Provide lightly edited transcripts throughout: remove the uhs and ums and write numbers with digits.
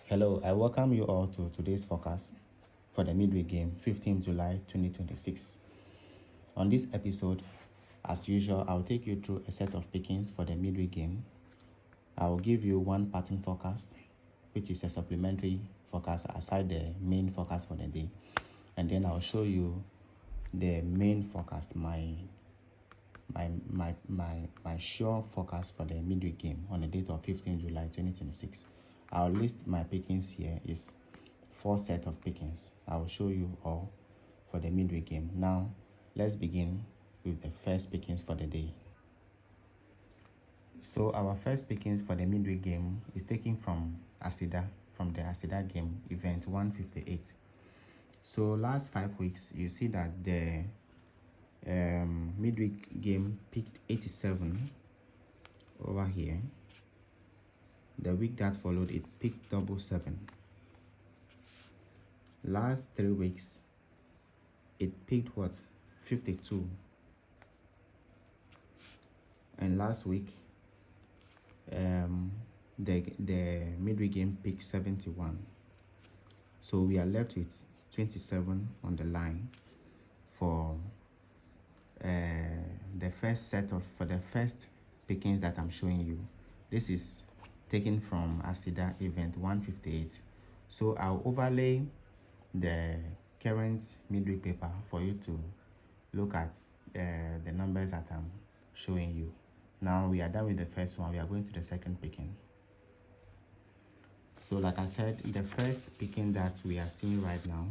Hello, I welcome you all to today's forecast for the midweek game, 15th July 2026. On this episode, as usual, I'll take you through a set of pickings for the midweek game. I will give you one pattern forecast, which is a supplementary forecast aside the main forecast for the day. And then I'll show you the main forecast, my sure forecast for the midweek game on the date of 15th July 2026. I'll list my pickings here is 4 sets of pickings. I will show you all for the midweek game. Now, let's begin with the first pickings for the day. So our first pickings for the midweek game is taken from Asida, from the Asida game, event 158. So last 5 weeks, you see that the midweek game picked 87 over here. The week that followed, it picked 777. Last 3 weeks, it picked what? 52. And last week, the midweek game picked 71. So we are left with 27 on the line for the first set of, for the first pickings that I'm showing you. This is taken from Asida event 158. So I'll overlay the current midweek paper for you to look at the numbers that I'm showing you. Now we are done with the first one. We are going to the second picking. So like I said, the first picking that we are seeing right now,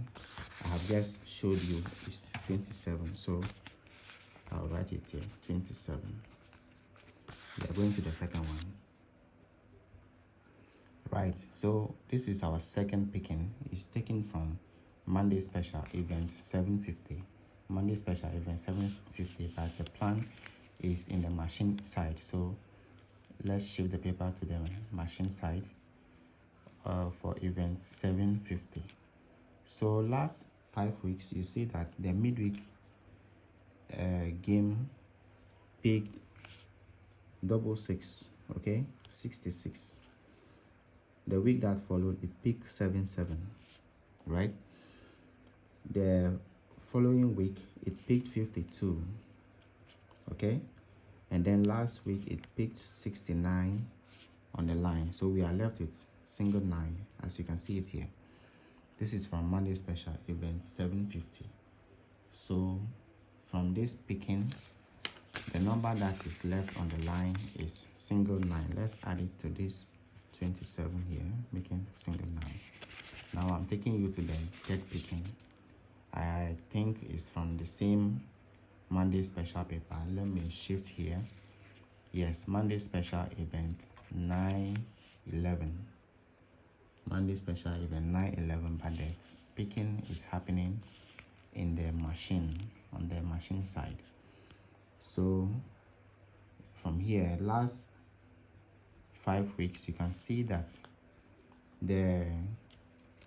I have just showed you, is 27. So I'll write it here, 27. We are going to the second one. Right, so this is our second picking. It's taken from Monday special event 750. Monday special event 750, but the plan is in the machine side. So let's shift the paper to the machine side for event 750. So last 5 weeks, you see that the midweek game picked 66, okay, 66. The week that followed, it picked 77, right? The following week, it picked 52, okay? And then last week, it picked 69 on the line. So we are left with single 9, as you can see it here. This is from Monday special event 750. So from this picking, the number that is left on the line is single 9. Let's add it to this 27 here, making single 9. Now I'm taking you to the third picking. I think it's from the same Monday special paper. Let me shift here. Yes, Monday special event 911. Monday special event 911, but the picking is happening in the machine, on the machine side. So from here, last 5 weeks, you can see that the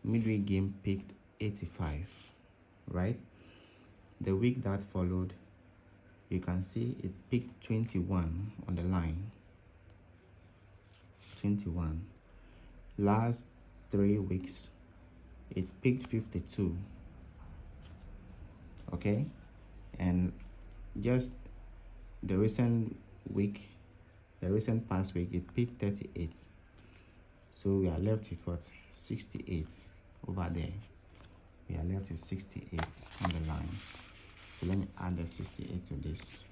midweek game picked 85, right? The week that followed, you can see it picked 21 on the line. 21. Last 3 weeks, it picked 52, okay? And just the recent week, the recent past week, it picked 38. So we are left with what? 68 over there. We are left with 68 on the line. So let me add the 68 to this.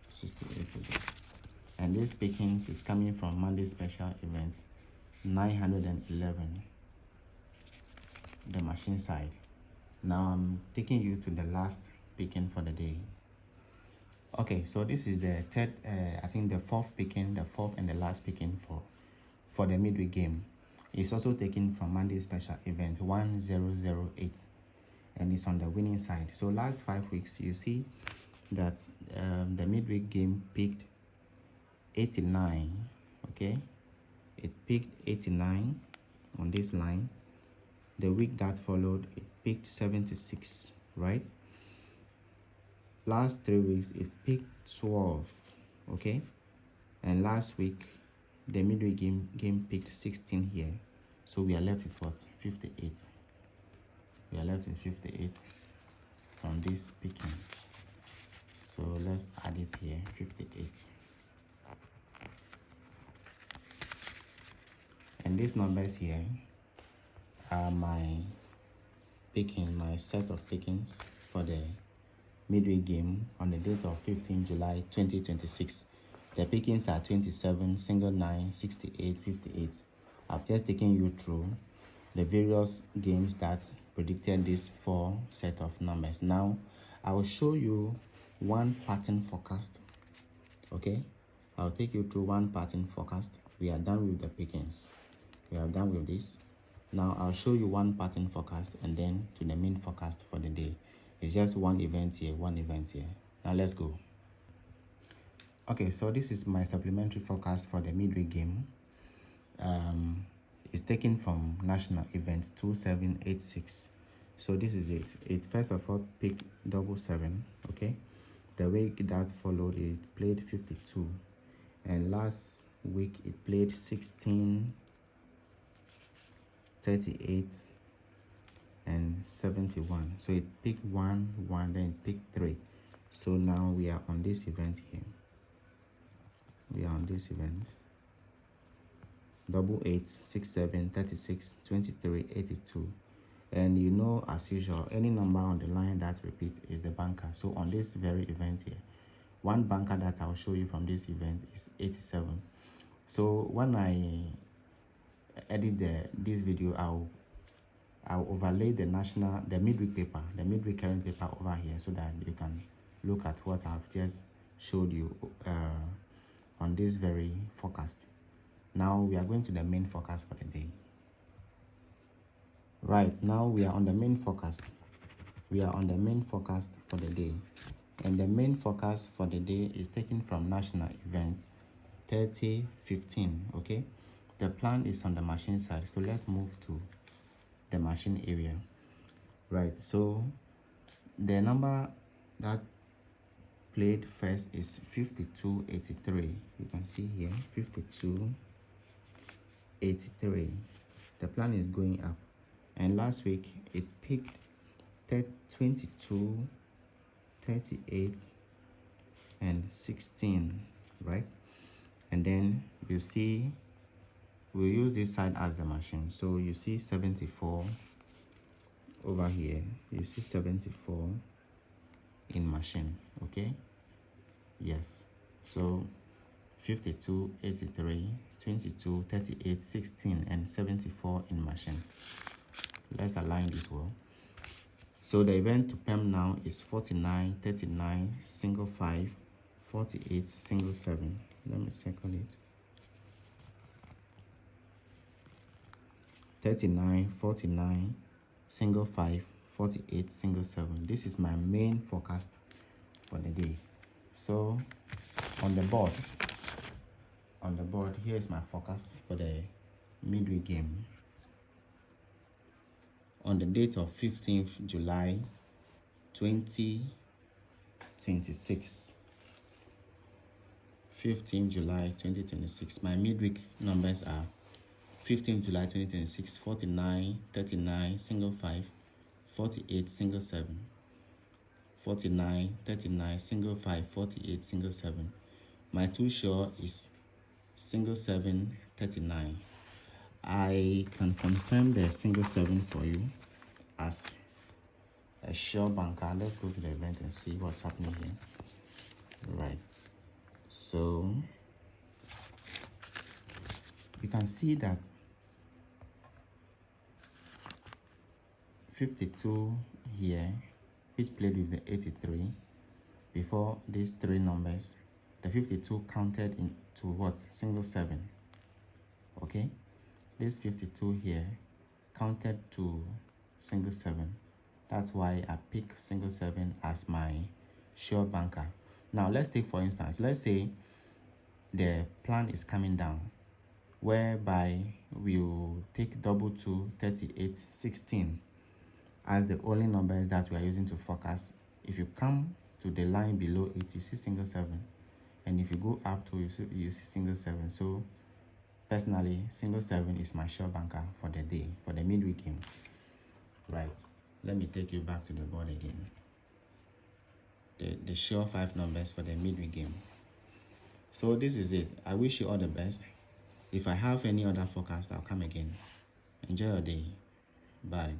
68 to this. And this pickings is coming from Monday special event 911, the machine side. Now I'm taking you to the last picking for the day. Okay, so this is the third, I think the fourth picking, the fourth and the last picking for the midweek game. It's also taken from Monday special event 1008, and it's on the winning side. So last 5 weeks, you see that the midweek game picked 89, okay? It picked 89 on this line. The week that followed, it picked 76, right? Last 3 weeks, it picked 12, okay? And last week, the midweek game picked 16 here. So we are left with what? 58. We are left with 58 from this picking. So let's add it here, 58. And these numbers here are my set of pickings for the midweek game on the date of 15 July 2026. The pickings are 27, single 9, 68, 58. I've just taken you through the various games that predicted these 4 set of numbers. Now, I will show you one pattern forecast. Okay, I'll take you through one pattern forecast. We are done with the pickings. We are done with this. Now I'll show you one pattern forecast and then to the main forecast for the day. It's just one event here, one event here. Now let's go. Okay, so this is my supplementary forecast for the midweek game. It's taken from national event 2786. So this is it. It first of all picked 77. Okay, the week that followed it played 52, and last week it played 16, 38 and 71. So it picked 1, 1, then it picked 3. So now we are on this event here. We are on this event. 88, 67, 36, 23, 82. And you know, as usual, any number on the line that repeats is the banker. So on this very event here, one banker that I'll show you from this event is 87. So when I edit this video, I'll overlay the midweek paper, the midweek current paper over here, so that you can look at what I've just showed you on this very forecast. Now we are going to the main forecast for the day. Right, now we are on the main forecast. We are on the main forecast for the day, and the main forecast for the day is taken from national events 3015. Okay, the plan is on the machine side, so let's move to the machine area. Right, so the number that played first is 5283. You can see here 5283. The plan is going up, and last week it picked 22, 38 and 16, right? And then you see we'll use this side as the machine. So you see 74 over here. You see 74 in machine. Okay, yes. So 52, 83, 22, 38, 16 and 74 in machine. Let's align this well. So the event to PEM now is 49, 39, single 5, 48, single 7. Let me circle it. 39, 49, single 5, 48, single 7. This is my main forecast for the day. So on the board, here is my forecast for the midweek game on the date of 15th July 2026. 15th July 2026. My midweek numbers are 15th July 2026, 49, 39, single 5, 48, single 7, 49, 39, single 5, 48, single 7. My too sure is single 7, 39. I can confirm the single 7 for you as a sure banker. Let's go to the event and see what's happening here. Right. So you can see that 52 here, which played with the 83 before these 3 numbers. The 52 counted into what? Single 7. Okay, this 52 here counted to single 7. That's why I pick single 7 as my sure banker. Now let's take, for instance, let's say the plan is coming down, whereby we'll take 22, 38, 16 as the only numbers that we are using to forecast. If you come to the line below it, you see single 7, and if you go up to you see single 7. So Personally, single 7 is my sure banker for the day, for the midweek game. Right. Let me take you back to the board again. The sure 5 numbers for the midweek game. So this is it. I wish you all the best. If I have any other forecast, I'll come again. Enjoy your day. Bye.